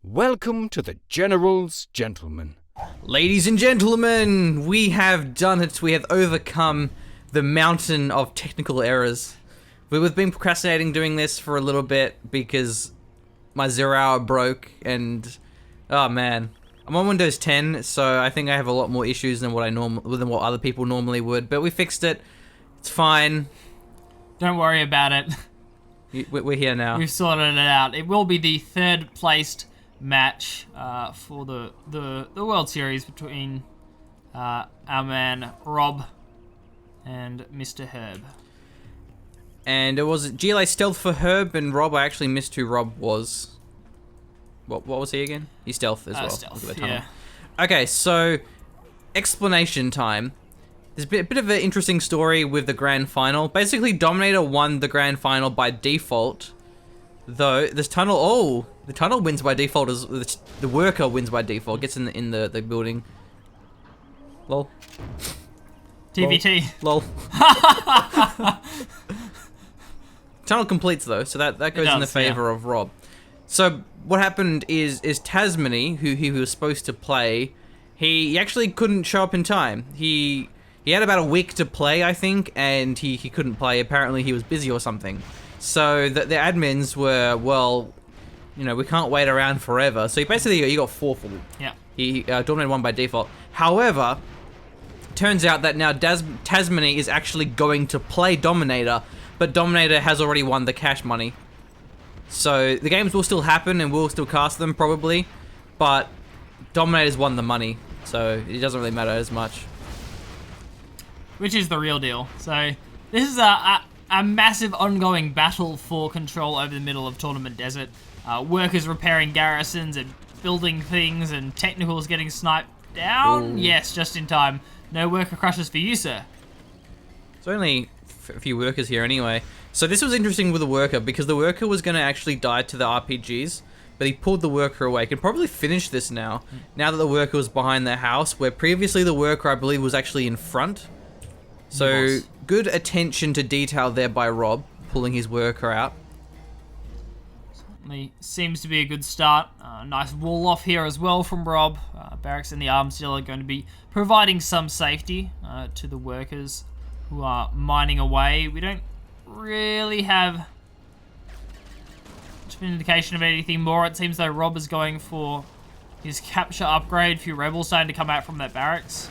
Welcome to the General's Gentlemen. Ladies and gentlemen, we have done it. We have overcome the mountain of technical errors. We've been procrastinating doing this for a little bit because my 0 hour broke and, oh man. I'm on Windows 10, so I think I have a lot more issues than what other people normally would, but we fixed it. It's fine. Don't worry about it. We're here now. We've sorted it out. It will be the third placed match for the World Series between our man Rob and Mr. Herb. And it was GLA stealth for Herb and Rob. I actually missed who Rob was. What was he again? He's stealth as well. Stealth, yeah. Okay, so explanation time. There's a bit of an interesting story with the grand final. Basically, Dominator won the grand final by default. Though this tunnel, the tunnel wins by default as the worker wins by default. Gets in the building. Lol. TVT. Lol. Tunnel completes though, so that goes in the favor of Rob. So what happened is Tasmany, who he was supposed to play, he actually couldn't show up in time. He had about a week to play, I think, and he couldn't play. Apparently he was busy or something. So the admins were, well, you know, we can't wait around forever. So he got forfeited. Yeah. He Dominator won by default. However, turns out that now Tasmany is actually going to play Dominator, but Dominator has already won the cash money. So the games will still happen and we'll still cast them probably, but Dominator's won the money, so it doesn't really matter as much. Which is the real deal. So this is a massive ongoing battle for control over the middle of Tournament Desert. Workers repairing garrisons and building things, and technicals getting sniped down. Ooh. Yes, just in time. No worker crushes for you, sir. There's only a few workers here anyway. So this was interesting with the worker, because the worker was going to actually die to the RPGs, but he pulled the worker away. Can probably finish this now, now that the worker was behind the house, where previously the worker, I believe, was actually in front. So good attention to detail there by Rob, pulling his worker out. Certainly seems to be a good start. Nice wall off here as well from Rob. Barracks and the arms dealer are going to be providing some safety to the workers who are mining away. We don't really have much of an indication of anything more. It seems though Rob is going for his capture upgrade. A few rebels starting to come out from that barracks.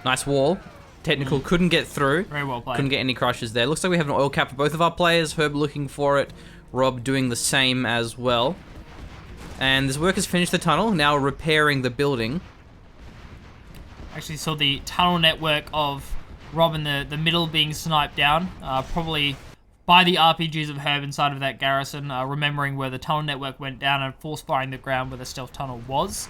Nice wall. Technical couldn't get through. Very well played. Couldn't get any crushes there. Looks like we have an oil cap for both of our players. Herb looking for it. Rob doing the same as well. And this worker's finished the tunnel, now repairing the building. Actually saw the tunnel network of Rob in the middle being sniped down. Probably by the RPGs of Herb inside of that garrison, remembering where the tunnel network went down and force firing the ground where the stealth tunnel was.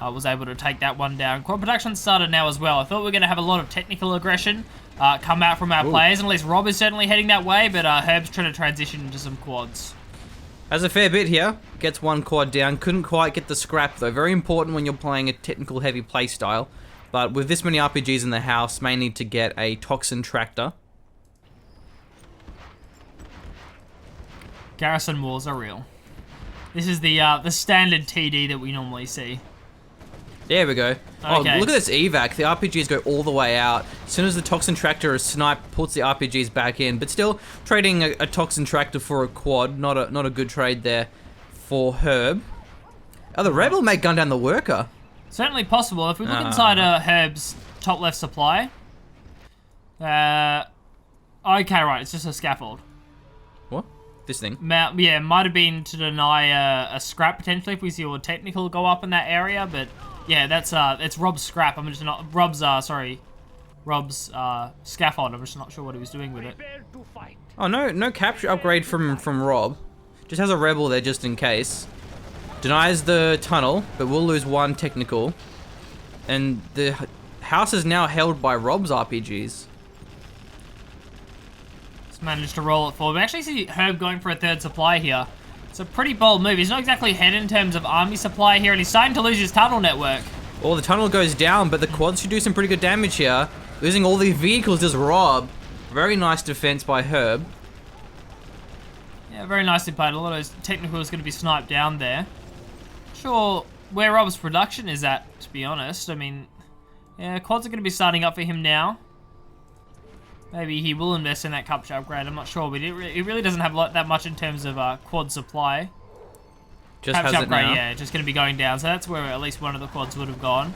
Was able to take that one down. Quad production started now as well. I thought we were going to have a lot of technical aggression come out from our players, and at least Rob is certainly heading that way, but Herb's trying to transition into some quads. Has a fair bit here. Gets one quad down. Couldn't quite get the scrap though. Very important when you're playing a technical heavy playstyle. But with this many RPGs in the house, may need to get a toxin tractor. Garrison wars are real. This is the standard TD that we normally see. There we go. Oh, Okay. look at this evac. The RPGs go all the way out. As soon as the toxin tractor is sniped, puts the RPGs back in. But still, trading a toxin tractor for a quad, not a good trade there for Herb. Oh, the rebel may gun down the worker. Certainly possible. If we look inside Herb's top left supply. Okay, right. It's just a scaffold. What? This thing? Yeah, might have been to deny a scrap potentially if we see all technical go up in that area, but yeah, that's it's Rob's scrap. I'm just not Rob's scaffold. I'm just not sure what he was doing with it. Oh no capture upgrade from Rob. Just has a rebel there just in case. Denies the tunnel, but will lose one technical. And the house is now held by Rob's RPGs. Just managed to roll it forward. We actually see Herb going for a third supply here. It's a pretty bold move. He's not exactly ahead in terms of army supply here, and he's starting to lose his tunnel network. Well, the tunnel goes down, but the quads should do some pretty good damage here. Losing all the vehicles does Rob. Very nice defense by Herb. Yeah, very nicely played. A lot of those technical is going to be sniped down there. sure where Rob's production is at, to be honest. I mean, yeah, quads are going to be starting up for him now. Maybe he will invest in that capture upgrade, I'm not sure, but it really doesn't have that much in terms of quad supply. Just capture has upgrade, it now. yeah, just going to be going down, so that's where at least one of the quads would have gone.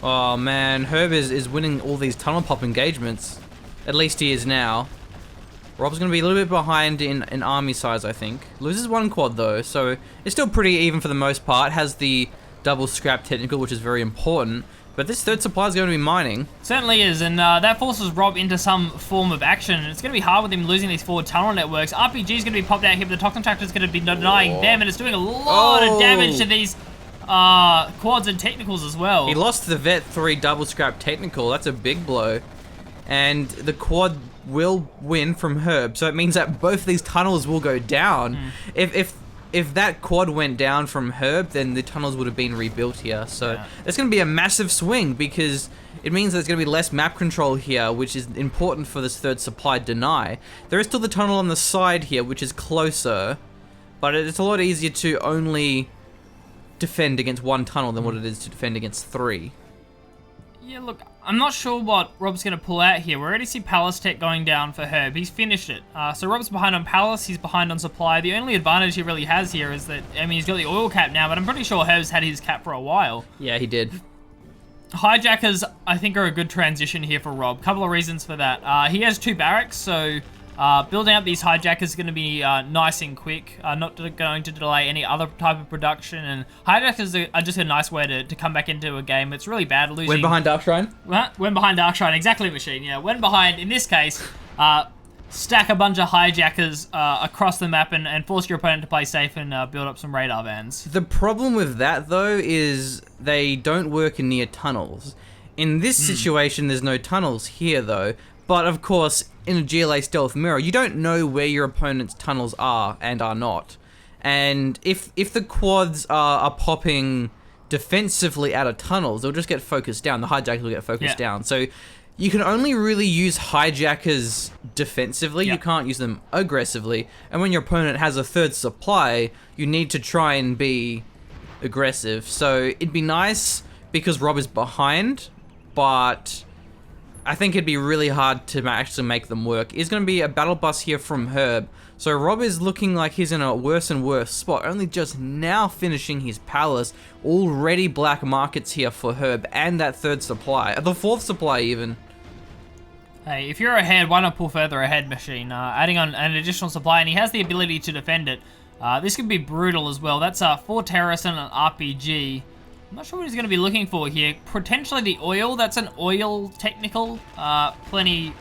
Oh man, Herb is winning all these tunnel pop engagements. At least he is now. Rob's going to be a little bit behind in army size, I think. Loses one quad though, so it's still pretty even for the most part. Has the double scrap technical, which is very important. But this third supply is going to be mining. Certainly is, and that forces Rob into some form of action. And it's going to be hard with him losing these forward tunnel networks. RPG is going to be popped out here, but the Toxin Tractor is going to be denying them, and it's doing a lot of damage to these quads and technicals as well. He lost the Vet 3 double scrap technical. That's a big blow. And the quad will win from Herb, so it means that both these tunnels will go down. If that quad went down from Herb, then the tunnels would have been rebuilt here. So there's going to be a massive swing because it means there's going to be less map control here, which is important for this third supply deny. There is still the tunnel on the side here, which is closer, but it's a lot easier to only defend against one tunnel than what it is to defend against 3. Yeah, look, I'm not sure what Rob's going to pull out here. We already see Palace Tech going down for Herb. He's finished it. So Rob's behind on Palace, he's behind on supply. The only advantage he really has here is that, I mean, he's got the oil cap now, but I'm pretty sure Herb's had his cap for a while. Yeah, he did. Hijackers, I think, are a good transition here for Rob. Couple of reasons for that. He has 2 barracks, so building up these hijackers is going to be nice and quick, not going to delay any other type of production, and hijackers are just a nice way to come back into a game. It's really bad losing... When behind Dark Shrine? When behind Dark Shrine, exactly, Machine, yeah. When behind, in this case, stack a bunch of hijackers across the map and force your opponent to play safe and build up some radar vans. The problem with that, though, is they don't work in near tunnels. In this situation, there's no tunnels here, though. But, of course, in a GLA stealth mirror, you don't know where your opponent's tunnels are and are not. And if the quads are popping defensively out of tunnels, they'll just get focused down. The hijackers will get focused down. So you can only really use hijackers defensively. You can't use them aggressively. And when your opponent has a third supply, you need to try and be aggressive. So it'd be nice because Rob is behind, but I think it'd be really hard to actually make them work. It's going to be a battle bus here from Herb. So Rob is looking like he's in a worse and worse spot, only just now finishing his palace. Already black markets here for Herb and that third supply, the fourth supply even. Hey, if you're ahead, why not pull further ahead, Machine? Adding on an additional supply, and he has the ability to defend it. This could be brutal as well. That's 4 terrorists and an RPG. I'm not sure what he's going to be looking for here. Potentially the oil. That's an oil technical. Plenty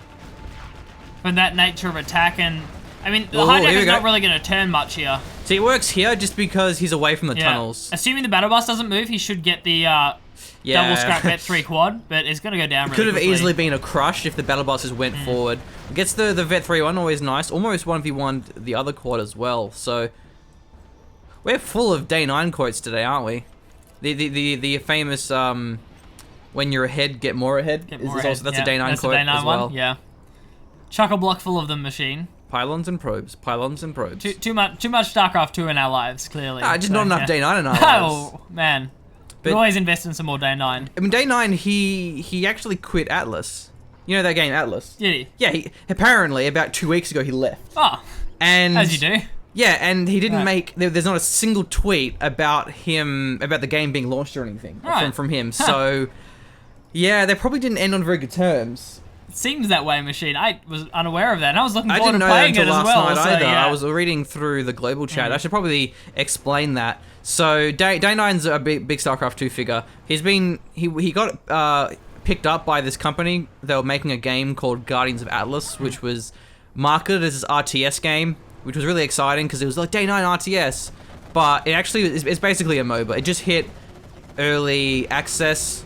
for that nature of attack. And, I mean, the hijacker's not really going to turn much here. See, it works here just because he's away from the tunnels. Assuming the battle bus doesn't move, he should get the double scrap Vet 3 quad, but it's going to go down really Could have quickly. easily been a crush if the battle buses went forward. Gets the Vet 3 one, always nice. Almost 1v1 the other quad as well. So, we're full of day 9 quotes today, aren't we? The famous when you're ahead, get more ahead. That's a day 9 quote as well. Yeah. Chuck a block full of them, Machine. Pylons and probes. Pylons and probes. Too much StarCraft 2 in our lives, clearly. Just not enough day 9 in our lives. Oh, man. We always invest in some more day 9. I mean, day 9, he actually quit Atlas. You know that game, Atlas? Did he? Yeah, apparently, about 2 weeks ago, he left. Oh, and as you do. Yeah, and he didn't make... There's not a single tweet about the game being launched or anything from him. So, yeah, they probably didn't end on very good terms. It seems that way, Machine. I was unaware of that, and I was looking I forward didn't to know that playing it until as last well. night So, either. yeah. I was reading through the global chat. I should probably explain that. So, Day 9's a big StarCraft 2 figure. He got picked up by this company. They were making a game called Guardians of Atlas, which was marketed as this RTS game, which was really exciting because it was like Day 9 RTS, but it actually is basically a MOBA. It just hit early access,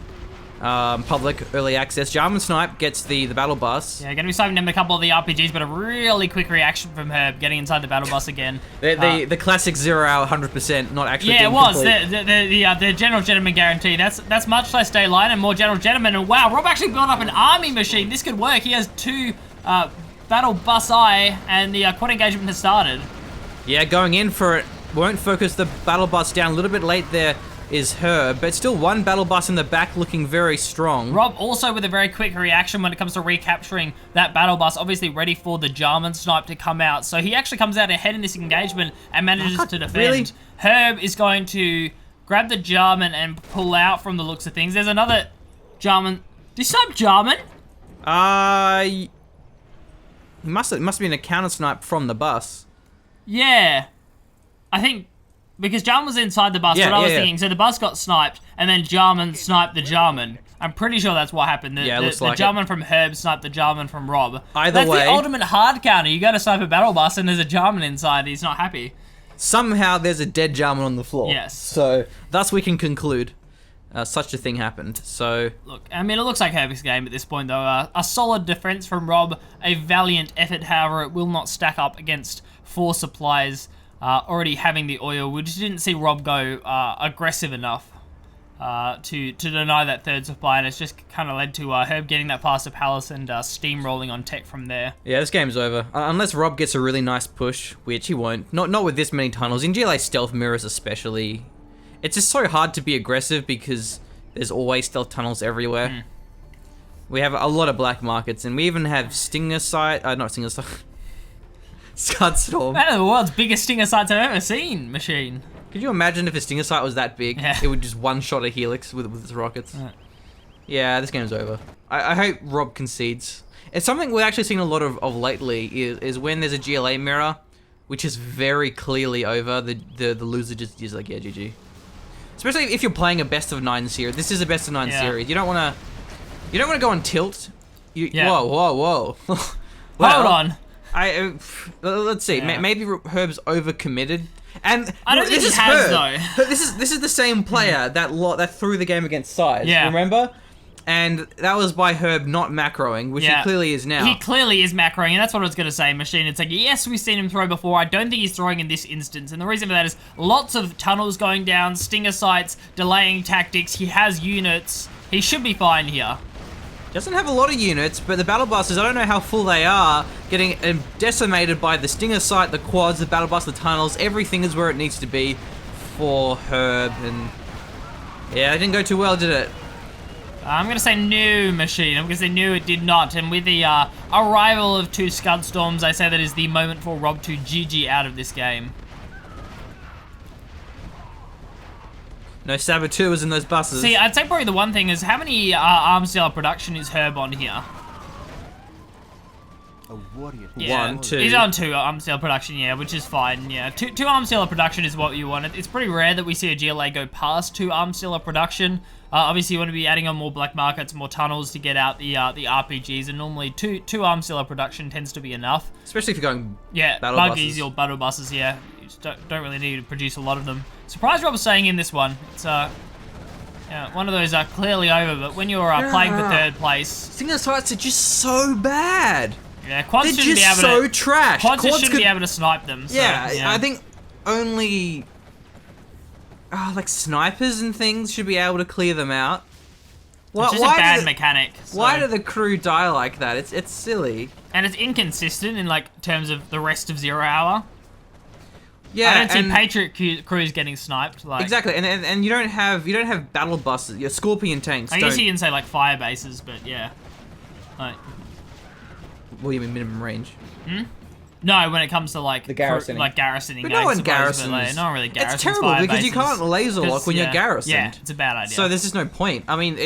public early access. Jarman Snipe gets the battle bus. Yeah, going to be sniping him a couple of the RPGs, but a really quick reaction from Herb getting inside the battle bus again. The classic 0 hour 100%, not actually. Yeah, it was complete. the General Gentleman guarantee. That's much less day line and more General Gentleman. And wow, Rob actually built up an army machine. This could work. He has 2. Battle bus eye, and the quad engagement has started. Yeah, going in for it. won't focus the battle bus down. A little bit late there is Herb, but still one battle bus in the back looking very strong. Rob also with a very quick reaction when it comes to recapturing that battle bus, obviously ready for the Jarman snipe to come out. So he actually comes out ahead in this engagement and manages to defend. Really? Herb is going to grab the Jarman and pull out from the looks of things. There's another Jarman. Did you snipe Jarman? He must have been a counter snipe from the bus. Yeah. I think because Jarman was inside the bus, Yeah, what I was yeah. thinking. So the bus got sniped, and then Jarman sniped the Jarman. I'm pretty sure that's what happened. Yeah, it looks the like Jarman from Herb sniped the Jarman from Rob. Either that's way- the ultimate hard counter. You go to snipe a battle bus, and there's a Jarman inside. He's not happy. Somehow there's a dead Jarman on the floor. Yes. So thus we can conclude such a thing happened. So Look, I mean, it looks like Herb's game at this point, though. A solid defense from Rob, a valiant effort. However, it will not stack up against 4 supplies already having the oil. We just didn't see Rob go aggressive enough to deny that 3rd supply, and it's just kind of led to Herb getting that faster palace and steamrolling on tech from there. yeah, this game's over. Unless Rob gets a really nice push, which he won't. Not with this many tunnels. In GLA stealth mirrors especially, it's just so hard to be aggressive because there's always stealth tunnels everywhere. We have a lot of black markets, and we even have Stinger Sight. Not Stinger Sight. Scudstorm. One of the world's biggest stinger sights I've ever seen, machine. Could you imagine if a Stinger Sight was that big? Yeah. It would just one-shot a Helix with its rockets. Yeah, this game's over. I hope Rob concedes. It's something we're actually seeing a lot of lately is when there's a GLA mirror, which is very clearly over, the loser just is like, yeah, GG. Especially if you're playing a best of 9 series. This is a best of 9 series. You don't want to go on tilt. Whoa. Hold on. Let's see. Yeah. Maybe Herb's overcommitted. And I don't think this he is has, Herb. though. This is the same player that threw the game against Size. Yeah. Remember? And that was by Herb not macroing, which he clearly is now. He clearly is macroing, and that's what I was going to say, Machine. It's like, yes, we've seen him throw before. I don't think he's throwing in this instance. And the reason for that is lots of tunnels going down, stinger sights, delaying tactics. He has units. He should be fine here. Doesn't have a lot of units, but the battle buses, I don't know how full they are, getting decimated by the stinger sight, the quads, the battle bus, the tunnels. Everything is where it needs to be for Herb. And yeah, it didn't go too well, did it? I'm going to say no, Machine. I'm going to say no, it did not. And with the arrival of 2 Scud Storms, I say that is the moment for Rob to GG out of this game. No saboteurs in those buses. See, I'd say probably the one thing is how many arms dealer production is Herb on here? A warrior. Yeah, 1, 2. He's on 2 arms dealer production, yeah, which is fine. Yeah, 2 arms dealer production is what you want. It's pretty rare that we see a GLA go past 2 arms dealer production. Obviously, you want to be adding on more black markets, more tunnels to get out the RPGs, and normally 2 arms dealer production tends to be enough. Especially if you're going battle buggies buses. or battle buses. Yeah, you just don't really need to produce a lot of them. Surprised Rob was saying in this one. It's one of those clearly over, but when you're playing for 3rd place, Stinger sights are just so bad. yeah, quads They're shouldn't just be able so to. trash. Quads just Quads shouldn't could- be able to snipe them. So, I think only like snipers and things should be able to clear them out. it's just a bad mechanic. So. Why do the crew die like that? It's silly. And it's inconsistent in terms of the rest of 0 Hour. Yeah, I don't see and- Patriot crews getting sniped. Exactly, and you don't have battle buses. Your Scorpion tanks. I guess don't- you can say fire bases, but yeah. What do you mean minimum range? No, when it comes to The garrisoning. garrisoning. But no one garrisons. No one really garrisons. It's terrible fire because you bases. can't laser lock when you're garrisoned. Yeah, it's a bad idea. So there's just no point. I mean,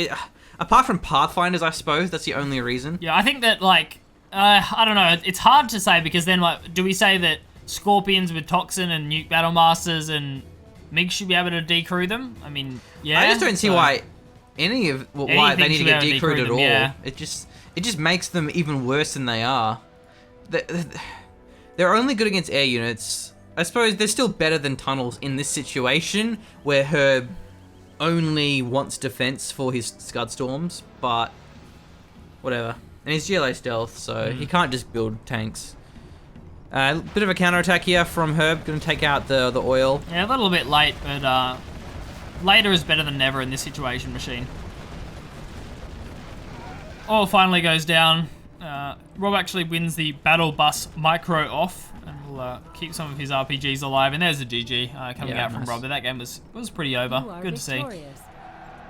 apart from Pathfinders, I suppose that's the only reason. yeah, I think that I don't know. It's hard to say because then do we say that Scorpions with Toxin and Nuke Battle Masters and MiG should be able to decrew them? I mean, yeah. I just don't see why why Anything they need to should get be able to decrewed decrew at them, all. yeah. It just makes them even worse than they are. They're only good against air units. I suppose they're still better than tunnels in this situation where Herb only wants defense for his Scud Storms, but whatever. And he's GLA stealth, so he can't just build tanks. Bit of a counterattack here from Herb, gonna take out the oil. Yeah, a little bit late, but later is better than never in this situation, Machine. Oil finally goes down. Rob actually wins the battle bus micro off, and We'll keep some of his RPGs alive. And there's a GG coming Yeah, out from nice. Rob. But that game was pretty over. Good to see.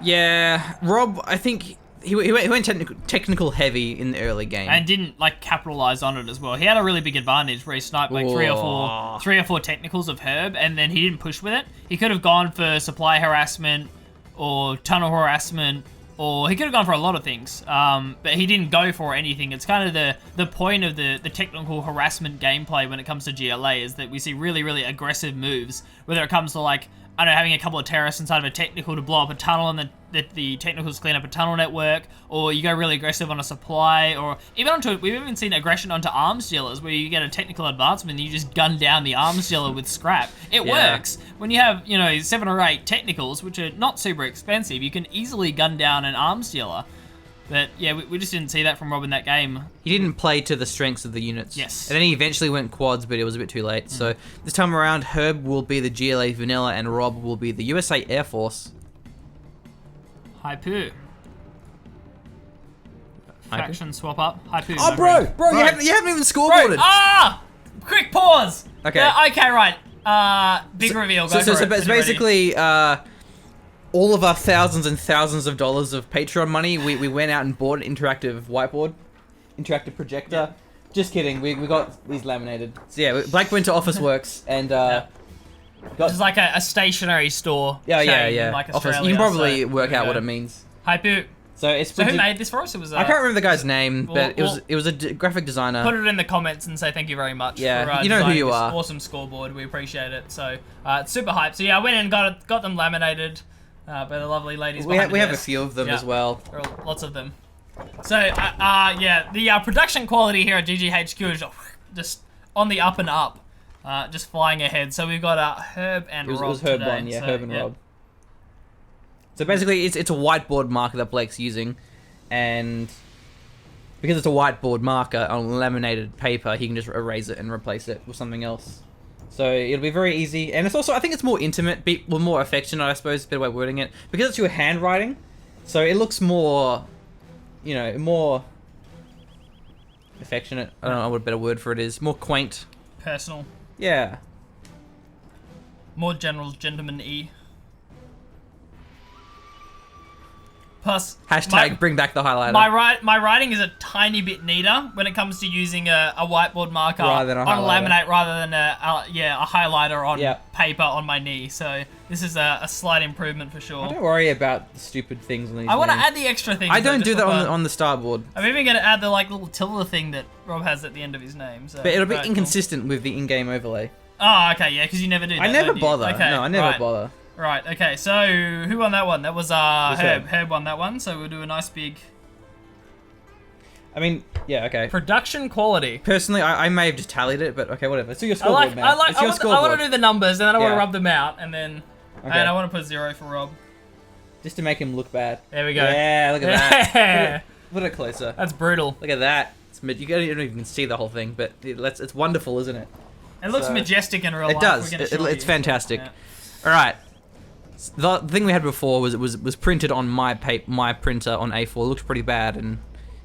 Yeah, Rob, I think he went technical heavy in the early game. And didn't like capitalize on it as well. He had a really big advantage where he sniped like three or four technicals of Herb, and then he didn't push with it. He could have gone for supply harassment or tunnel harassment, or he could have gone for a lot of things. But he didn't go for anything. It's kind of the point of the technical harassment gameplay when it comes to GLA is that we see really, really aggressive moves, whether it comes to like, I don't know, having a couple of terrorists inside of a technical to blow up a tunnel and the technicals clean up a tunnel network, or you go really aggressive on a supply, or even we've even seen aggression onto arms dealers where you get a technical advancement and you just gun down the arms dealer with scrap. It works. When you have, 7 or 8 technicals, which are not super expensive, you can easily gun down an arms dealer. But yeah, we just didn't see that from Rob in that game. He didn't play to the strengths of the units. Yes. And then he eventually went quads, but it was a bit too late. So this time around, Herb will be the GLA Vanilla and Rob will be the USA Air Force. Hi poo. Faction swap up. Hi poo. Oh, my bro, friend. you haven't even scoreboarded. Quick pause. Okay. Yeah, okay, right. Big reveal. Go for it. So basically, all of our thousands and thousands of dollars of Patreon money, we went out and bought an interactive whiteboard, interactive projector. Yeah. Just kidding. We got these laminated. So yeah, Blake went to Officeworks and It's like a stationery store. Yeah. Like Office. You can probably work out what it means. Hi poo. So it's So who made this for us? It was. I can't remember the guy's name, but it was a graphic designer. Put it in the comments and say thank you very much. Yeah, for, you know who you this are. Awesome scoreboard. We appreciate it. So it's super hype. So yeah, I went and got them laminated by the lovely ladies. We have a few of them as well. There are lots of them. So yeah, the production quality here at GGHQ is just on the up and up, just flying ahead. So we've got Herb and Rob. It was Herb today. one, yeah, Herb and Rob. So basically, it's a whiteboard marker that Blake's using, and because it's a whiteboard marker on laminated paper, he can just erase it and replace it with something else. So it'll be very easy, and it's also, I think it's more intimate, more affectionate, I suppose, is a better way of wording it, because it's your handwriting. So it looks more, more affectionate. I don't know what a better word for it is. More quaint. Personal. Yeah. More generals, gentlemen-y. Plus, hashtag bring back the highlighter. My writing is a tiny bit neater when it comes to using a whiteboard marker rather than on a laminate rather than a highlighter on paper on my knee. So this is a slight improvement for sure. Don't worry about the stupid things on these. I want to add the extra things. I don't do that on the starboard. I'm even going to add the little tilde thing that Rob has at the end of his name. So but it'll be inconsistent with the in-game overlay. Oh, okay, yeah, because you never do that. I never bother. Okay, no, I never bother. Right, okay, so who won that one? That was Herb. Herb won that one, so we'll do a nice big... I mean, yeah, okay. Production quality. Personally, I may have just tallied it, but okay, whatever. It's your scoreboard, man. I want to do the numbers, and then I want to rub them out, and then... Okay. And I want to put 0 for Rob. Just to make him look bad. There we go. Yeah, look at that. Put it closer. That's brutal. Look at that. You don't even see the whole thing, but it's wonderful, isn't it? It looks majestic in real life. It does. It's fantastic. Yeah. All right. The thing we had before was printed on my printer on A4. It looked pretty bad, and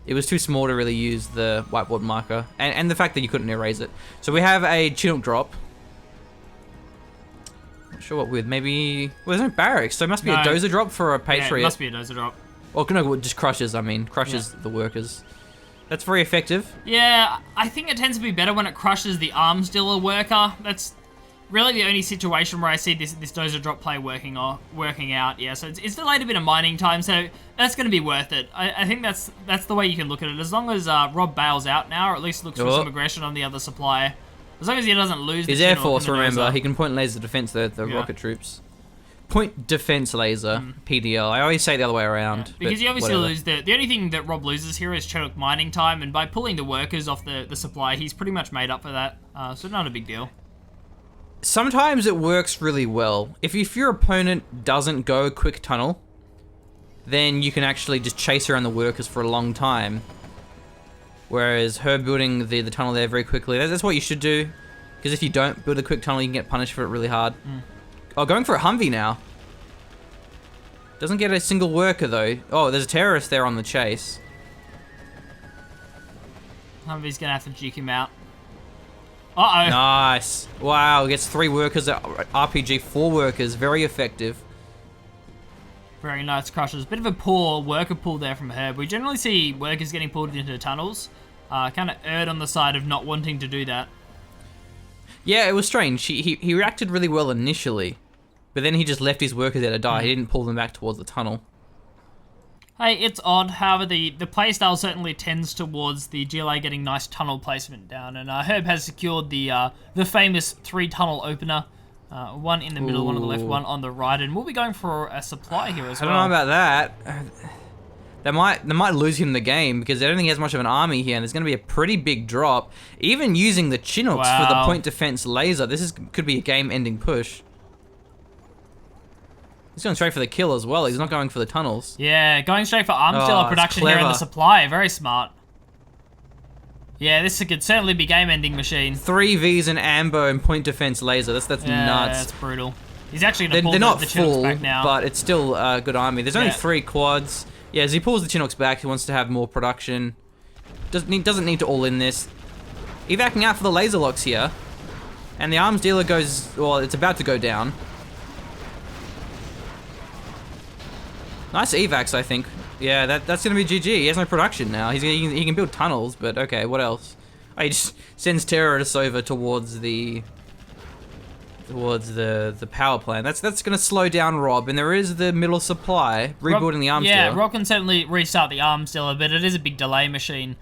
it was too small to really use the whiteboard marker, and the fact that you couldn't erase it. So we have a Chinook drop. Not sure what with. Maybe there's no barracks, so it must be a dozer drop for a Patriot. Yeah, it must be a dozer drop. Or no, just crushes. I mean, crushes the workers. That's very effective. Yeah, I think it tends to be better when it crushes the arms dealer worker. That's really the only situation where I see this dozer drop play working out. Yeah, so it's delayed a bit of mining time, so that's going to be worth it. I think that's the way you can look at it. As long as Rob bails out now, or at least looks for some aggression on the other supplier. As long as he doesn't lose his Air Force, remember, he can point laser defense the rocket troops. Point defense laser, PDL. I always say it the other way around. Yeah. Because you obviously lose the only thing that Rob loses here is Chinook mining time, and by pulling the workers off the supply, he's pretty much made up for that. So not a big deal. Sometimes it works really well. If your opponent doesn't go quick tunnel, then you can actually just chase around the workers for a long time. Whereas her building the tunnel there very quickly, that's what you should do. Because if you don't build a quick tunnel, you can get punished for it really hard. Oh, going for a Humvee now. Doesn't get a single worker though. Oh, there's a terrorist there on the chase. Humvee's gonna have to juke him out. Uh-oh. Nice. Wow, gets 3 workers, RPG 4 workers, very effective. Very nice crushes. Bit of a poor worker pull there from Herb. We generally see workers getting pulled into tunnels. Kind of erred on the side of not wanting to do that. Yeah, it was strange. He reacted really well initially, but then he just left his workers there to die. He didn't pull them back towards the tunnel. Hey, it's odd. However, the playstyle certainly tends towards the GLA getting nice tunnel placement down, and Herb has secured the famous 3-tunnel opener. One in the middle, one on the left, one on the right, and we'll be going for a supply here as well. I don't know about that. They might lose him the game because I don't think he has much of an army here, and there's going to be a pretty big drop. Even using the Chinooks for the point defense laser, could be a game-ending push. He's going straight for the kill as well. He's not going for the tunnels. Yeah, going straight for arms dealer production here in the supply. Very smart. Yeah, this could certainly be game-ending machine. 3 Vs and ambo and point defense laser. That's nuts. Yeah, that's brutal. He's actually going to pull they're not the full, Chinooks back now. But it's still a good army. There's only 3 quads. Yeah, as he pulls the Chinooks back, he wants to have more production. Doesn't need to all in this. Evacing out for the laser locks here. And the arms dealer goes... Well, it's about to go down. Nice evacs, I think. Yeah, that's going to be GG. He has no production now. He can build tunnels, but okay, what else? Oh, he just sends terrorists over towards the power plant. That's going to slow down Rob, and there is the middle supply, rebuilding the arms dealer. Yeah, Rob can certainly restart the arms dealer, but it is a big delay machine.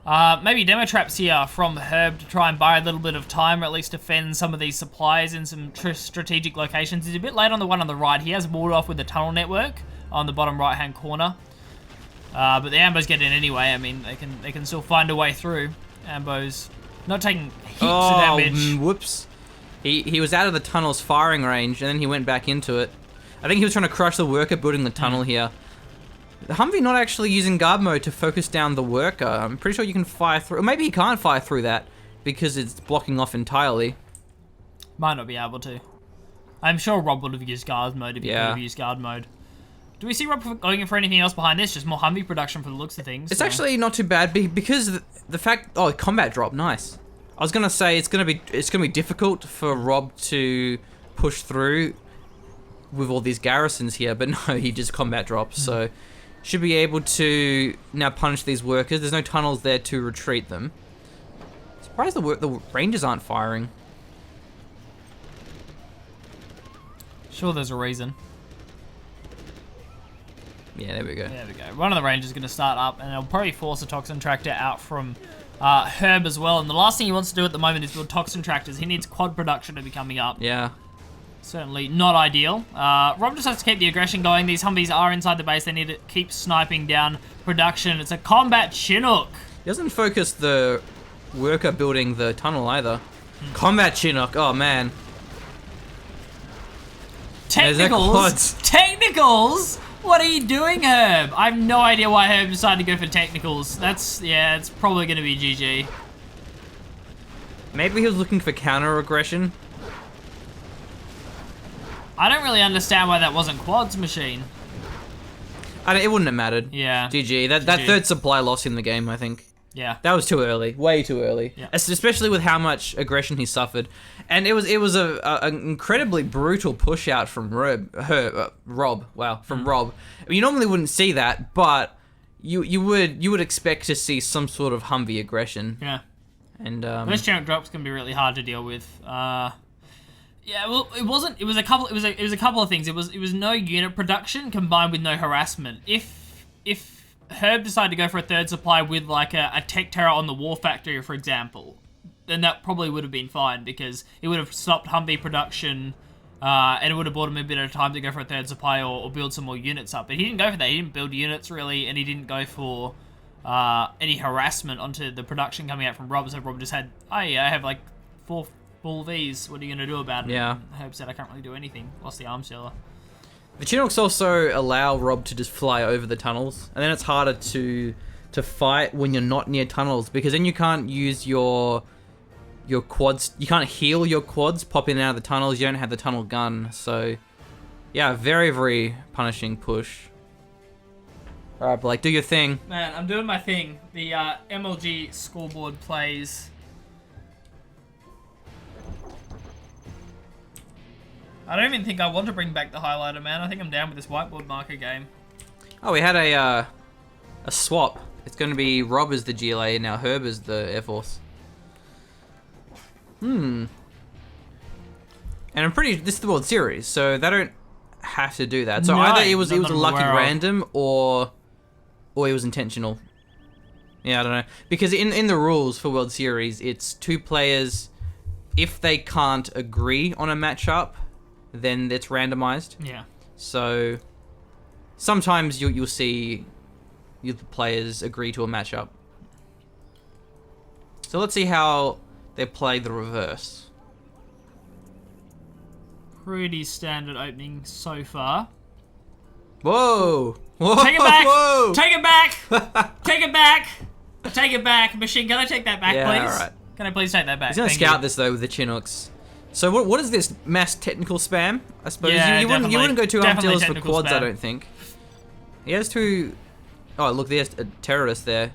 Maybe demo traps here from Herb to try and buy a little bit of time, or at least defend some of these supplies in some strategic locations. He's a bit late on the one on the right. He has walled off with the tunnel network on the bottom right-hand corner. But the Ambos get in anyway. I mean, they can still find a way through. Ambos not taking heaps of damage. Whoops. He was out of the tunnel's firing range, and then he went back into it. I think he was trying to crush the worker building the tunnel here. The Humvee not actually using guard mode to focus down the worker. I'm pretty sure you can fire through. Or maybe he can't fire through that because it's blocking off entirely. Might not be able to. I'm sure Rob would have used guard mode if he could have used guard mode. Do we see Rob going in for anything else behind this? Just more Humvee production for the looks of things. It's actually not too bad because the fact... Oh, combat drop. Nice. I was going to say it's going to be difficult for Rob to push through with all these garrisons here, but no, he just combat drops. So should be able to now punish these workers. There's no tunnels there to retreat them. Surprised the Rangers aren't firing. Sure, there's a reason. Yeah, there we go. There we go. One of the Rangers is going to start up, and it'll probably force a Toxin Tractor out from Herb as well. And the last thing he wants to do at the moment is build Toxin Tractors. He needs quad production to be coming up. Yeah. Certainly not ideal. Rob just has to keep the aggression going. These Humvees are inside the base. They need to keep sniping down production. It's a combat Chinook. He doesn't focus the worker building the tunnel either. Combat Chinook. Oh, man. Technicals? Technicals? What are you doing, Herb? I have no idea why Herb decided to go for technicals. It's probably going to be GG. Maybe he was looking for counter-aggression. I don't really understand why that wasn't Quad's machine. It wouldn't have mattered. Yeah. GG. That third supply lost him the game, I think. Yeah. That was too early. Way too early. Yeah. Especially with how much aggression he suffered. And it was an incredibly brutal push out from Rob. Wow, from Rob. I mean, you normally wouldn't see that, but you would expect to see some sort of Humvee aggression. Yeah. And those channel drops can be really hard to deal with. Yeah, well, it wasn't. It was a couple. It was a couple of things. It was no unit production combined with no harassment. If Herb decided to go for a third supply with like a tech terror on the war factory, for example, then that probably would have been fine because it would have stopped Humvee production, and it would have bought him a bit of time to go for a third supply or build some more units up. But he didn't go for that. He didn't build units really, and he didn't go for any harassment onto the production coming out from Rob. So Rob just had, oh yeah, I have like 4 full Vs. What are you gonna do about it? Yeah. Herb said I can't really do anything. Lost the arms dealer. The Chinooks also allow Rob to just fly over the tunnels, and then it's harder to fight when you're not near tunnels because then you can't use your quads. You can't heal your quads popping out of the tunnels. You don't have the tunnel gun, so yeah, very, very punishing push. All right, Blake, do your thing. Man, I'm doing my thing. The MLG scoreboard plays. I don't even think I want to bring back the highlighter, man. I think I'm down with this whiteboard marker game. Oh, we had a swap. It's going to be Rob as the GLA and now Herb as the Air Force. And I'm this is the World Series, so they don't have to do that. So No, either it was a not that I'm lucky aware of. random or it was intentional. Yeah, I don't know. Because in the rules for World Series, it's 2 players. If they can't agree on a matchup, then it's randomized. Yeah. So sometimes you'll see the players agree to a matchup. So let's see how they play the reverse. Pretty standard opening so far. Whoa! Whoa! Take it back! Whoa! Take it back! Take it back! Take it back! Machine, can I take that back, Yeah, please? alright. Can I please take that back? He's gonna Thank scout you. this though with the Chinooks. So what is this mass technical spam? I suppose Yeah, you wouldn't go 2 arm definitely dealers for technical quads. I spam. don't think. He has 2. Oh look, there's a terrorist there.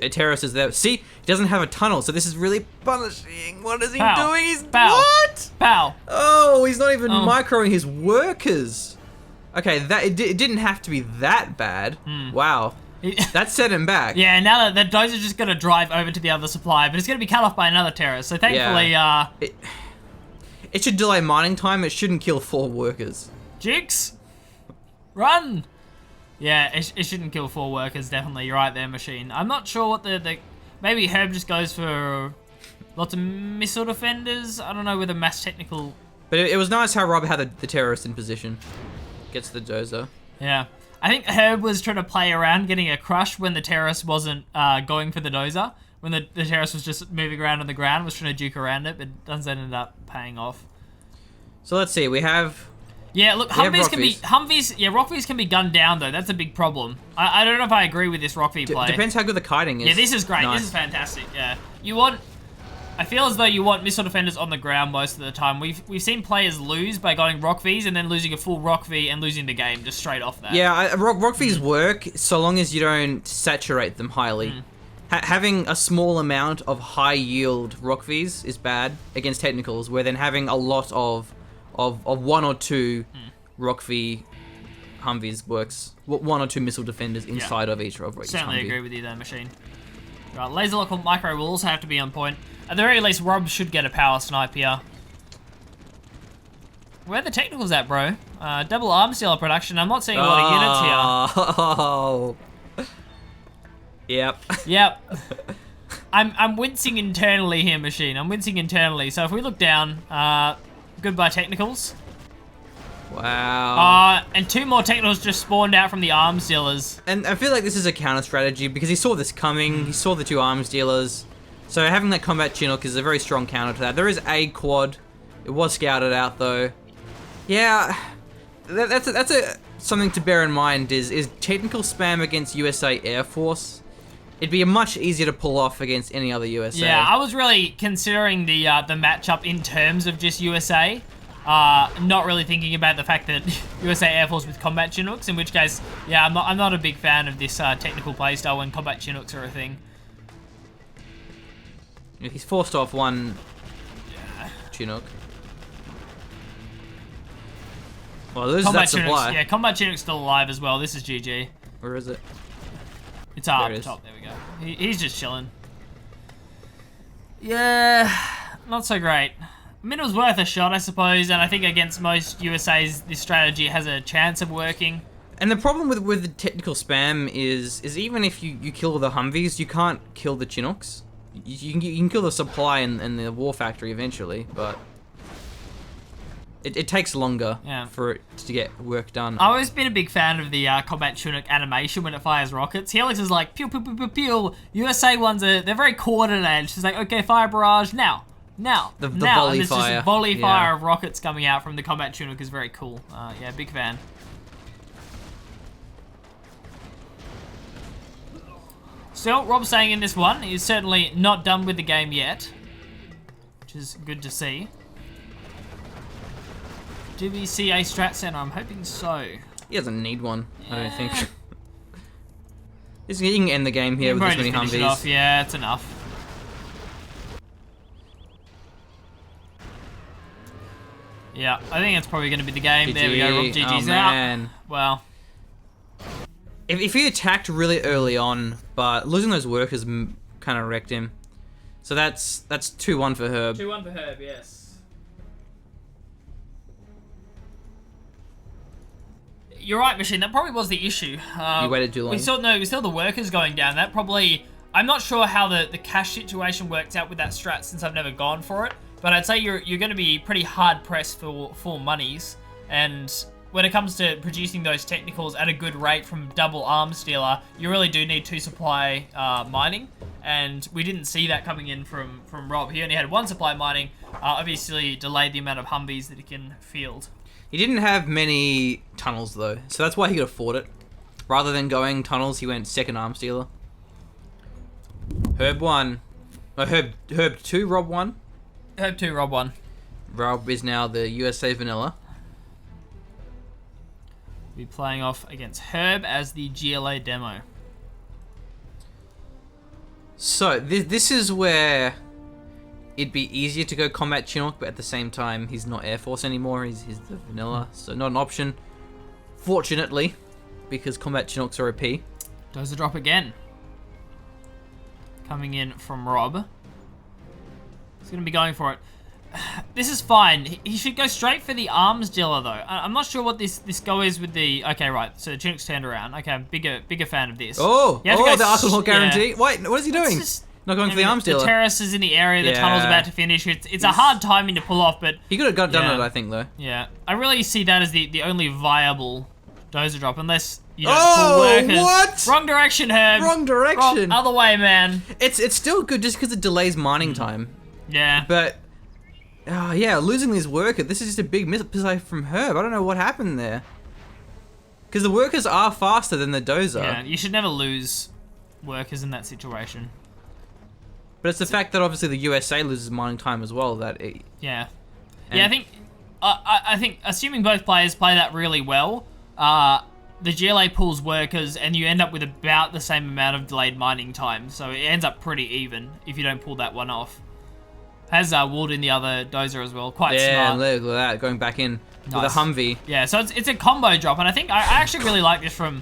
A terrorist is there. See, he doesn't have a tunnel, so this is really punishing. What is he Pow. doing? He's Pow. what? Pow! Oh, he's not even Oh. microing his workers. Okay, it didn't have to be that bad. Wow, that set him back. Yeah, now that those are just gonna drive over to the other supply, but it's gonna be cut off by another terrorist. So thankfully, It should delay mining time. It shouldn't kill 4 workers. Jukes, run! Yeah, it shouldn't kill 4 workers. Definitely, you're right there, Machine. I'm not sure what the maybe Herb just goes for lots of missile defenders. I don't know whether mass technical. But it was nice how Rob had the terrorist in position. Gets the dozer. Yeah, I think Herb was trying to play around getting a crush when the terrorist wasn't going for the dozer. When the terrorist was just moving around on the ground, was trying to juke around it, but doesn't end up paying off. So let's see. We have. Yeah, look, We have Humvees. Yeah, Rockvies can be gunned down though. That's a big problem. I don't know if I agree with this Rockvie play. Depends how good the kiting is. Yeah, this is great. Nice. This is fantastic. Yeah, I feel as though you want missile defenders on the ground most of the time. We've seen players lose by going Rockvies and then losing a full Rockvie and losing the game just straight off that. Yeah, Rockvies work so long as you don't saturate them highly. Having a small amount of high yield Rockvies is bad against technicals, where then having a lot of 1 or 2 Rockvie Humvees works. 1 or 2 missile defenders inside of each Humvee. Certainly agree with you there, Machine. Right, laser lock on micro will also have to be on point. At the very least, Rob should get a power snipe here. Where are the technicals at, bro? Double arm stealer production. I'm not seeing a lot of units here. Oh. Yep. Yep. I'm wincing internally here, Machine. I'm wincing internally. So if we look down, goodbye technicals. Wow. And 2 more technicals just spawned out from the arms dealers. And I feel like this is a counter strategy because he saw this coming. He saw the 2 arms dealers. So having that combat Chinook is a very strong counter to that. There is a quad. It was scouted out though. Yeah, that's something to bear in mind is technical spam against USA Air Force. It'd be much easier to pull off against any other USA. Yeah, I was really considering the matchup in terms of just USA. Not really thinking about the fact that USA Air Force with combat Chinooks, in which case, yeah, I'm not a big fan of this technical playstyle when combat Chinooks are a thing. He's forced off 1 Chinook. Well, there's Combat that supply. Chinooks, yeah, combat Chinook's still alive as well. This is GG. Where is it? It's up There it is. top. There we go. He's just chilling. Yeah, not so great. I mean, it was worth a shot, I suppose, and I think against most USA's, this strategy has a chance of working. And the problem with the technical spam is even if you kill the Humvees, you can't kill the Chinooks. You can kill the supply and the war factory eventually, but it takes longer for it to get work done. I've always been a big fan of the combat Chinook animation when it fires rockets. Helix is like, pew, pew, pew, pew, pew. USA ones, they're very coordinated. She's like, okay, fire barrage, now. The now. volley and fire. Just volley Yeah. fire of rockets coming out from the combat Chinook is very cool. Yeah, big fan. Still, Rob's saying in this one, he's certainly not done with the game yet, which is good to see. Do we see a strat center? I'm hoping so. He doesn't need one, I don't think. Yeah. He can end the game here with this many Finish it off. Humvees. Yeah, it's enough. Yeah, I think that's probably going to be the game. GG. There we go, Rob. GG's Oh, out. man. Well, If he attacked really early on, but losing those workers kind of wrecked him. So that's 2-1 for Herb. 2-1 for Herb, yes. You're right, Machine. That probably was the issue. You waited too long. We saw the workers going down. That probably... I'm not sure how the cash situation works out with that strat since I've never gone for it. But I'd say you're going to be pretty hard pressed for full monies. And when it comes to producing those technicals at a good rate from double arms dealer, you really do need 2 supply mining. And we didn't see that coming in from Rob. He only had 1 supply mining. Obviously delayed the amount of Humvees that he can field. He didn't have many tunnels though, so that's why he could afford it. Rather than going tunnels, he went second arms dealer. Herb 1. Herb 2, Rob 1. Herb 2, Rob 1. Rob is now the USA Vanilla. Be playing off against Herb as the GLA demo. So, this is where it'd be easier to go Combat Chinook, but at the same time, he's not Air Force anymore, he's the Vanilla, so not an option. Fortunately, because Combat Chinooks are OP. Does a drop again. Coming in from Rob. He's going to be going for it. This is fine. He should go straight for the arms dealer, though. I'm not sure what this go is with the... Okay, right. So Chinook's turned around. Okay, I'm bigger fan of this. Oh, the Arsenal guarantee. Yeah. Wait, what is he doing? Not going for the arms dealer. The terrace is in the area. The Yeah. tunnel's about to finish. It's a hard timing to pull off, but... He could have done Yeah. it, I think, though. Yeah. I really see that as the only viable dozer drop, unless you don't pull workers. What? Wrong direction, Herb. Wrong direction. Wrong, other way, man. It's still good just because it delays mining time. Yeah. But, yeah, losing these workers, this is just a big misplay from Herb. I don't know what happened there. Because the workers are faster than the dozer. Yeah, you should never lose workers in that situation. But it's the fact that obviously the USA loses mining time as well. Yeah. And- Yeah, I think assuming both players play that really well, the GLA pulls workers and you end up with about the same amount of delayed mining time. So it ends up pretty even if you don't pull that one off. Has walled in the other dozer as well. Quite Yeah, smart. look at that, going back in with a Nice. Humvee. Yeah, so it's a combo drop, and I think I actually really like this from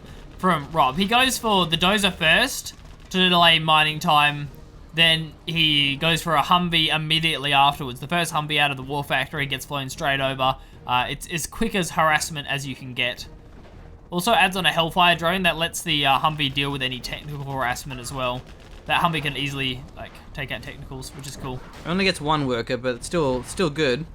Rob. He goes for the dozer first to delay mining time, then he goes for a Humvee immediately afterwards. The first Humvee out of the war factory gets flown straight over. It's as quick as harassment as you can get. Also adds on a Hellfire drone that lets the Humvee deal with any technical harassment as well. That Humvee can easily take out technicals, which is cool. Only gets 1 worker, but it's still good.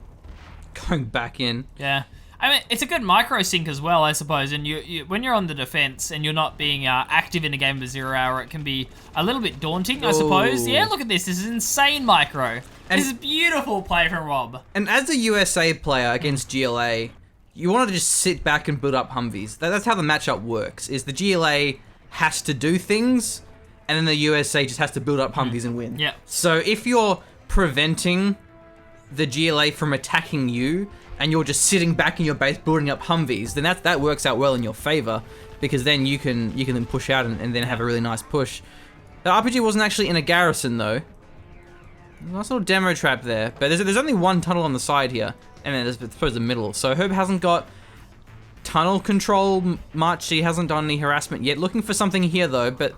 Going back in. Yeah. I mean, it's a good micro sync as well, I suppose. And you when you're on the defense and you're not being active in a game of 0 hour, it can be a little bit daunting, I suppose. Ooh. Yeah, look at this. This is insane micro. And- This is beautiful play from Rob. And as a USA player against GLA, you want to just sit back and build up Humvees. That's how the matchup works, is the GLA has to do things, and then the USA just has to build up Humvees and win. Yeah. So if you're preventing the GLA from attacking you, and you're just sitting back in your base building up Humvees, then that works out well in your favor, because then you can then push out and then have a really nice push. The RPG wasn't actually in a garrison though. Nice little demo trap there, but there's only 1 tunnel on the side here, and then there's I suppose the middle. So Herb hasn't got tunnel control much. He hasn't done any harassment yet. Looking for something here though, but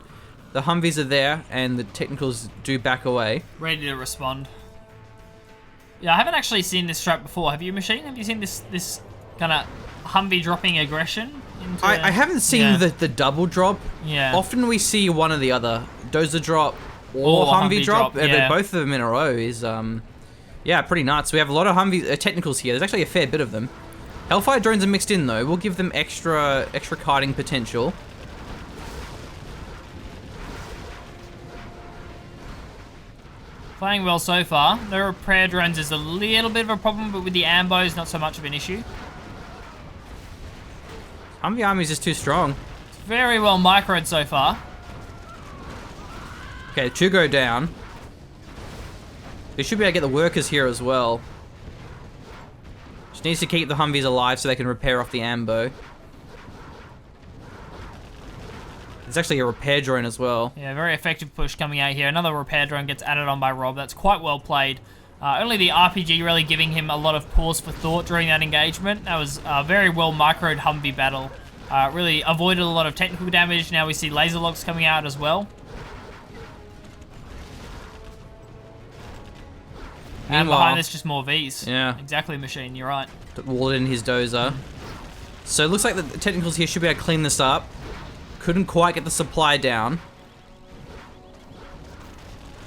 the Humvees are there and the technicals do back away. Ready to respond. Yeah, I haven't actually seen this strat before. Have you, Machine? Have you seen this kind of Humvee dropping aggression? I haven't seen Yeah. the double drop. Yeah. Often we see one or the other, dozer drop or Humvee drop, but yeah. both of them in a row is yeah, pretty nuts. We have a lot of Humvee technicals here. There's actually a fair bit of them. Hellfire drones are mixed in though. We'll give them extra kiting potential. Playing well so far. No repair drones is a little bit of a problem, but with the ambos, not so much of an issue. Humvee army is just too strong. Very well microed so far. Okay, 2 go down. We should be able to get the workers here as well. Just needs to keep the Humvees alive so they can repair off the ambo. There's actually a repair drone as well. Yeah, very effective push coming out here. Another repair drone gets added on by Rob. That's quite well played. Only the RPG really giving him a lot of pause for thought during that engagement. That was a very well microed Humvee battle. Really avoided a lot of technical damage. Now we see laser locks coming out as well. And behind us, just more Vs. Yeah. Exactly, Machine. You're right. Walled in his dozer. So it looks like the technicals here should be able to clean this up. Couldn't quite get the supply down.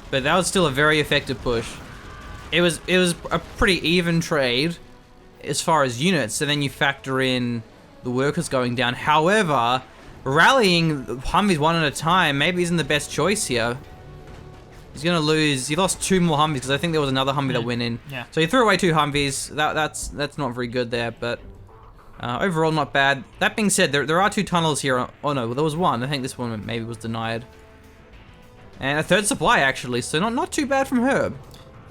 But that was still a very effective push. It was a pretty even trade as far as units, so then you factor in the workers going down. However, rallying Humvees one at a time maybe isn't the best choice here. He's gonna lose. He lost 2 more Humvees because I think there was another Humvee that went in. Yeah. So he threw away 2 Humvees. That's not very good there, but overall not bad. That being said, there are 2 tunnels here. Oh no, there was one. I think this one maybe was denied. And a 3rd supply actually, so not too bad from Herb.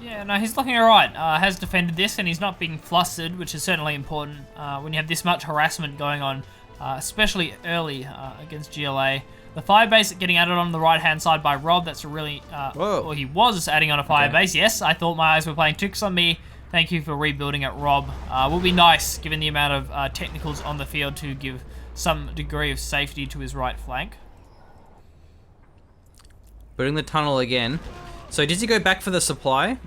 Yeah, no, he's looking alright. Has defended this, and he's not being flustered, which is certainly important when you have this much harassment going on, especially early against GLA. The firebase getting added on the right-hand side by Rob, that's a really... Well, he was adding on a firebase, yes. I thought my eyes were playing tricks on me. Thank you for rebuilding it, Rob. Will be nice, given the amount of technicals on the field, to give some degree of safety to his right flank. Building the tunnel again. So did he go back for the supply?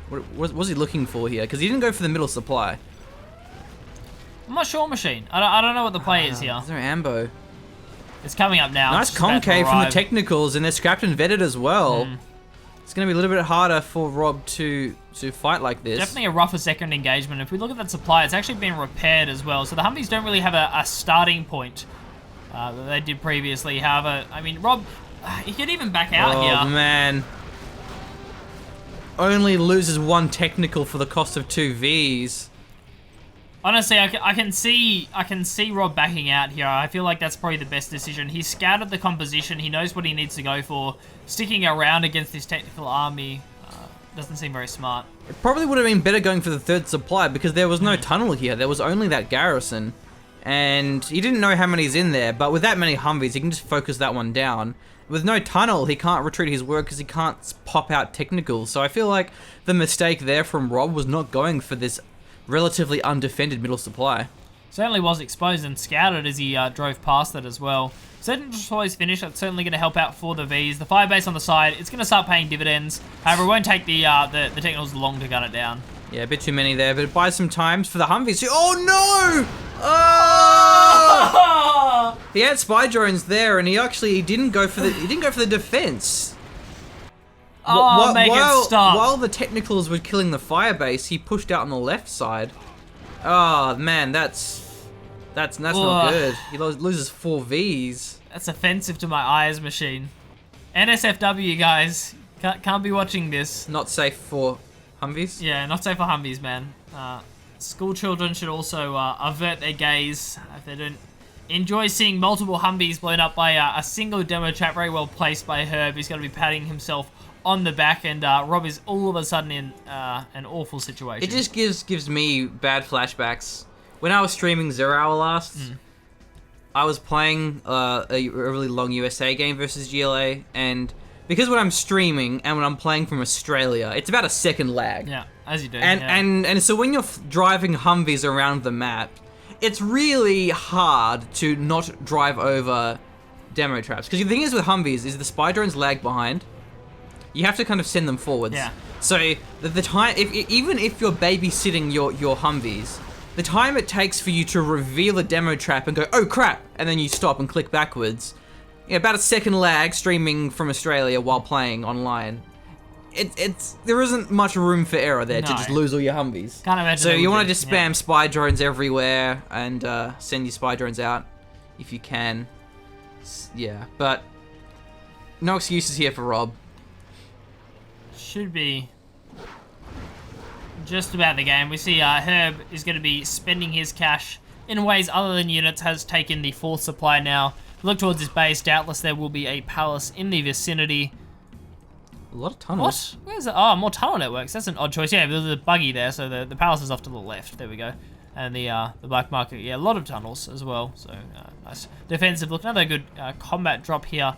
What was he looking for here? Because he didn't go for the middle supply. I'm not sure, Machine. I don't know what the play is here. Is there ambo? It's coming up now. Nice concave from the technicals, and they're scrapped and vetted as well. It's going to be a little bit harder for Rob to fight like this. Definitely a rougher second engagement. If we look at that supply, it's actually been repaired as well. So the Humvees don't really have a starting point that they did previously. However, I mean, Rob, he could even back out here. Oh, man. Only loses 1 technical for the cost of 2 Vs. Honestly, I can see Rob backing out here. I feel like that's probably the best decision. He scouted the composition. He knows what he needs to go for. Sticking around against this technical army doesn't seem very smart. It probably would have been better going for the 3rd supply because there was no tunnel here. There was only that garrison. And he didn't know how many's in there, but with that many Humvees, he can just focus that one down. With no tunnel, he can't retreat his work because he can't pop out technicals. So I feel like the mistake there from Rob was not going for this relatively undefended middle supply. Certainly was exposed and scouted as he drove past it as well. Certain deploys finish, that's certainly going to help out for the Vs. The firebase on the side, it's going to start paying dividends. However, it won't take the technicals long to gun it down. Yeah, a bit too many there, but it buys some time for the Humvees. Oh no! Oh! He had spy drones there, and he didn't go for the defense. Oh, make it stop! While the technicals were killing the firebase, he pushed out on the left side. Oh man, that's not good. He loses 4 Vs. That's offensive to my eyes, Machine. NSFW, guys, can't be watching this. Not safe for Humvees? Yeah, not safe for Humvees, man. School children should also avert their gaze if they don't enjoy seeing multiple Humvees blown up by a single demo trap, very well placed by Herb. He's going to be patting himself on the back, and Rob is all of a sudden in an awful situation. It just gives me bad flashbacks. When I was streaming 0 Hour last, I was playing a really long USA game versus GLA, and because when I'm streaming and when I'm playing from Australia, it's about a second lag. Yeah, as you do. And so when you're driving Humvees around the map, it's really hard to not drive over demo traps. Because the thing is with Humvees is the spy drones lag behind. You have to kind of send them forwards. Yeah. So the time, even if you're babysitting your Humvees, the time it takes for you to reveal a demo trap and go, oh crap, and then you stop and click backwards, about a second lag streaming from Australia while playing online. There isn't much room for error there to just lose all your Humvees. Can't imagine. So you want to just spam spy drones everywhere and send your spy drones out if you can. Yeah, but no excuses here for Rob. Should be just about the game. We see Herb is going to be spending his cash in ways other than units, has taken the 4th supply now. Look towards his base. Doubtless there will be a palace in the vicinity. A lot of tunnels. What? Where's it? Oh, more tunnel networks. That's an odd choice. Yeah, there's a buggy there, so the palace is off to the left. There we go. And the black market, yeah, a lot of tunnels as well. So nice defensive look. Another good combat drop here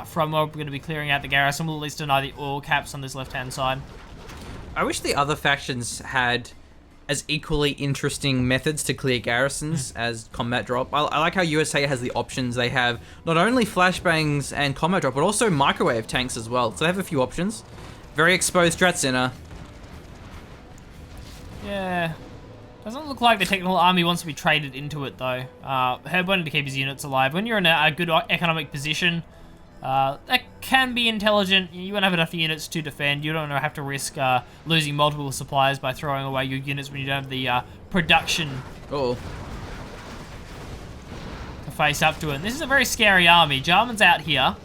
from Rob. We're going to be clearing out the garrison. We'll at least deny the oil caps on this left-hand side. I wish the other factions had as equally interesting methods to clear garrisons as combat drop. I like how USA has the options. They have not only flashbangs and combat drop, but also microwave tanks as well. So they have a few options. Very exposed strat center. Yeah. Doesn't look like the technical army wants to be traded into it, though. Herb wanted to keep his units alive. When you're in a good economic position, that can be intelligent. You won't have enough units to defend. You don't have to risk losing multiple supplies by throwing away your units when you don't have the production Oh. to face up to it. And this is a very scary army. Jarman's out here.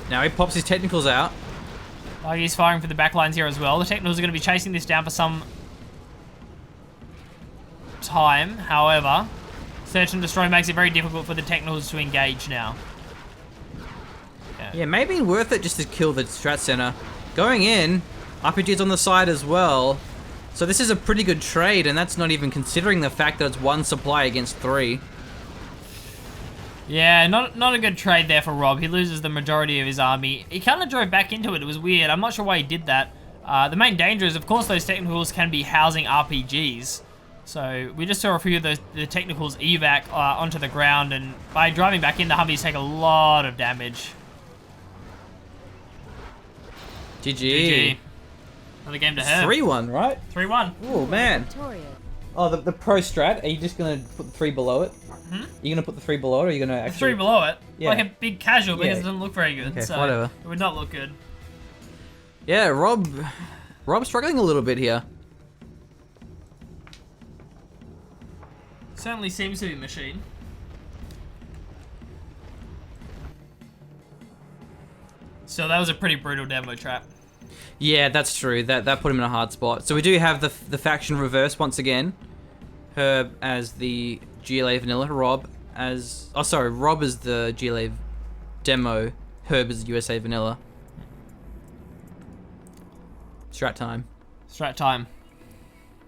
Now he pops his technicals out. He's firing for the backlines here as well. The technicals are going to be chasing this down for some time. However, Search and Destroy makes it very difficult for the technicals to engage now. Yeah, maybe worth it just to kill the strat center. Going in, RPG's on the side as well. So this is a pretty good trade, and that's not even considering the fact that it's 1 supply against 3. Yeah, not a good trade there for Rob. He loses the majority of his army. He kind of drove back into it. It was weird. I'm not sure why he did that. The main danger is, of course, those technicals can be housing RPGs. So we just saw a few of the technicals evac onto the ground, and by driving back in, the Humvees take a lot of damage. GG. Another game to Herb. 3-1, right? 3-1. Oh, man. Oh, the pro strat. Are you just going to put the 3 below it? Hmm? Are you going to put the 3 below it, or are you going to The actually... 3 below it? Yeah. Like a big casual, because Yeah. it doesn't look very good. Okay, so whatever. It would not look good. Yeah, Rob's struggling a little bit here. Certainly seems to be a machine. So that was a pretty brutal demo trap. Yeah, that's true. That put him in a hard spot. So we do have the faction reverse once again. Herb as the GLA vanilla, Rob as... Oh, sorry, Rob is the GLA demo, Herb is the USA vanilla. Strat time. Strat time.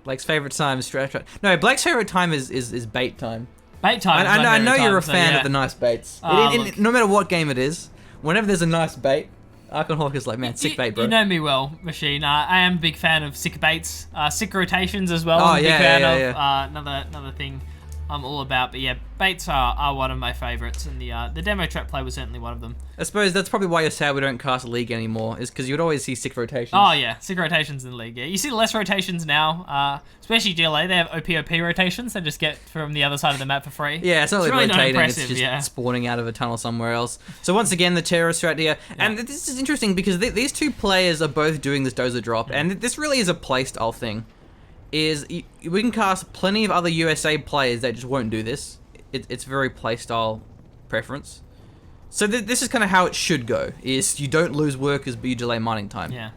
Blake's favorite time is strat. No, Blake's favorite time is bait time. Bait time. I know you're a fan of the nice baits. Look. No matter what game it is, whenever there's a nice bait, Archon Hawk is like, man, sick bait, bro. You know me well, Machine. I am a big fan of sick baits, sick rotations as well. Oh, I'm a big yeah, fan yeah, of yeah. another thing I'm all about. But yeah, baits are one of my favorites, and the demo trap play was certainly one of them. I suppose that's probably why you're sad we don't cast League anymore, is because you'd always see sick rotations. Oh yeah, sick rotations in the league. Yeah, you see less rotations now, especially GLA. They have OPOP rotations. They just get from the other side of the map for free. Yeah, it's not really not rotating, it's impressive, just spawning out of a tunnel somewhere else. So once again, the terrorist strat here. And this is interesting because these two players are both doing this dozer drop, and this really is a playstyle thing. We can cast plenty of other USA players that just won't do this. It's very playstyle preference. So this is kind of how it should go, is you don't lose workers, but you delay mining time. Yeah.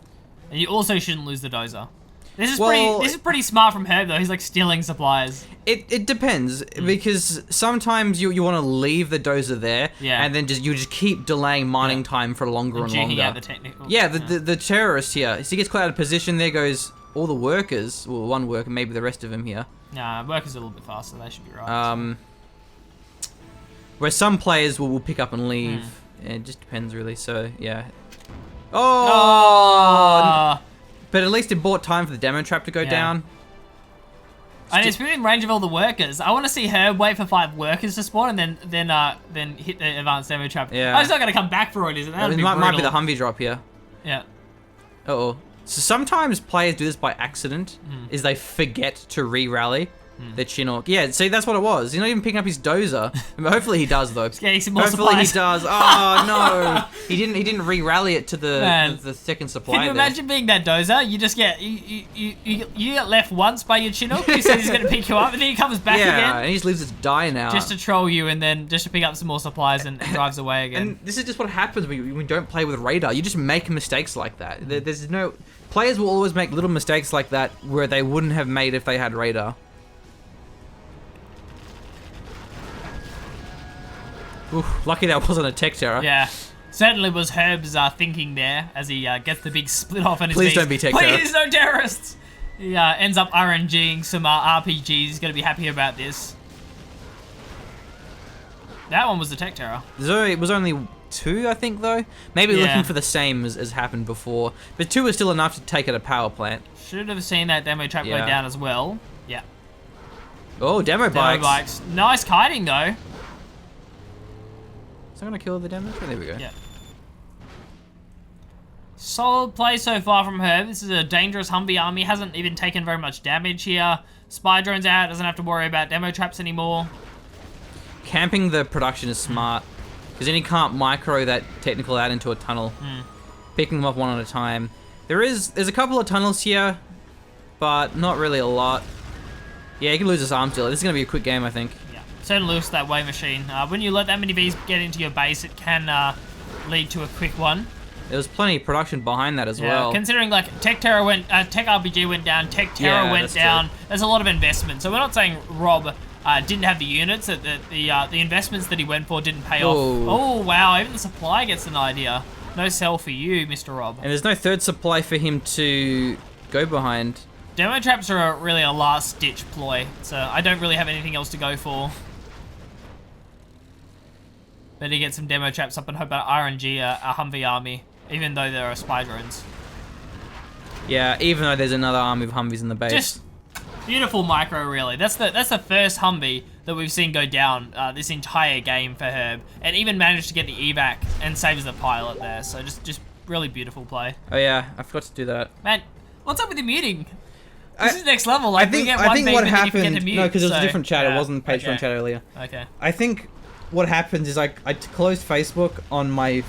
And you also shouldn't lose the dozer. This is pretty smart from Herb though. He's like stealing supplies. It depends, because sometimes you want to leave the dozer there, and then you just keep delaying mining time for longer and longer. Out the technical. Yeah, the terrorist here. So he gets caught out of position. There goes all the workers. Well, one worker, maybe the rest of them here. Nah, workers are a little bit faster. They should be right. Where some players will pick up and leave. It just depends, really. So yeah. Oh! But at least it bought time for the demo trap to go down. And it's within range of all the workers. I want to see Herb wait for 5 workers to spawn and then hit the advanced demo trap. Yeah. Oh, he's not going to come back for it, is it? That would be brutal. Might be the Humvee drop here. Yeah. Uh-oh. So sometimes players do this by accident, is they forget to re-rally the Chinook. Yeah, see, that's what it was. He's not even picking up his dozer. Hopefully he does, though. He's getting some more Hopefully supplies. he does. Oh, no. He didn't re-rally it to the second supply. Can you imagine being that dozer? You just get you get left once by your Chinook. He says he's going to pick you up, and then he comes back again. Yeah, and he just leaves it to die now. Just to troll you, and then just to pick up some more supplies and drives away again. And this is just what happens when you don't play with radar. You just make mistakes like that. There's no... Players will always make little mistakes like that where they wouldn't have made if they had radar. Oof, lucky that wasn't a tech terror. Yeah. Certainly was Herb's thinking there as he gets the big split off on his Please don't be tech terror. Please, no terrorists! He ends up RNGing some RPGs. He's going to be happy about this. That one was the tech terror. It was only 2, I think, though. Maybe Yeah. looking for the same as happened before. But 2 is still enough to take at a power plant. Should have seen that demo trap go Yeah. down as well. Yeah. Oh, demo bikes. Demo bikes. Nice kiting, though. Is that going to kill the demo? Oh, there we go. Yeah. Solid play so far from Herb. This is a dangerous Humvee army. Hasn't even taken very much damage here. Spy drone's out. Doesn't have to worry about demo traps anymore. Camping the production is smart. Because then you can't micro that technical out into a tunnel. Picking them up one at a time. There's a couple of tunnels here, but not really a lot. Yeah, you can lose this arm still. This is going to be a quick game, I think. Yeah. Certainly lose that way machine. When you let that many Vs get into your base, it can lead to a quick one. There was plenty of production behind that as Yeah, well. considering like Tech RPG went down, Tech Terror Yeah, went that's down. true. There's a lot of investment. So we're not saying Rob didn't have the units. That the investments that he went for didn't pay off. Ooh. Oh wow! Even the supply gets an idea. No sell for you, Mr. Rob. And there's no third supply for him to go behind. Demo traps are really a last ditch ploy. So I don't really have anything else to go for. Better get some demo traps up and hope about RNG a Humvee army. Even though there are spy drones. Yeah, even though there's another army of Humvees in the base. Just beautiful micro, really. That's the first Humvee that we've seen go down this entire game for Herb, and even managed to get the evac and saves the pilot there. So just really beautiful play. Oh yeah, I forgot to do that. Man, what's up with the muting? This is next level. Like, I think, we get I one think beam what and then you forget happened... to mute, No, because it was so, a different chat. yeah. It wasn't Patreon Okay. chat earlier. Okay. I think what happens is I closed Facebook on my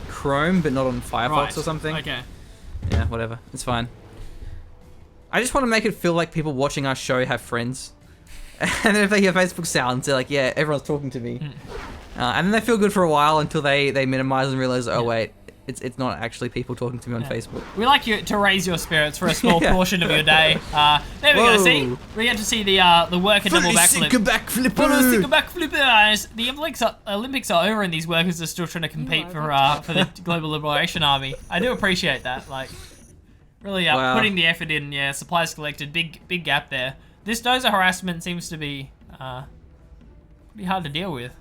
Chrome, but not on Firefox Right. or something. Okay. Yeah, whatever. It's fine. I just want to make it feel like people watching our show have friends. And then if they hear Facebook sounds, they're like, yeah, everyone's talking to me. And then they feel good for a while until they minimize and realize, oh, wait, it's not actually people talking to me on Facebook. We like you to raise your spirits for a small Yeah. portion of your day. There we go. Whoa. See, we get to see the worker double backflip. backflip. The Olympics are over, and these workers are still trying to compete for the Global Liberation Army. I do appreciate that. Like, really Wow. putting the effort in. Yeah, supplies collected. Big gap there. This dozer harassment seems to be pretty hard to deal with.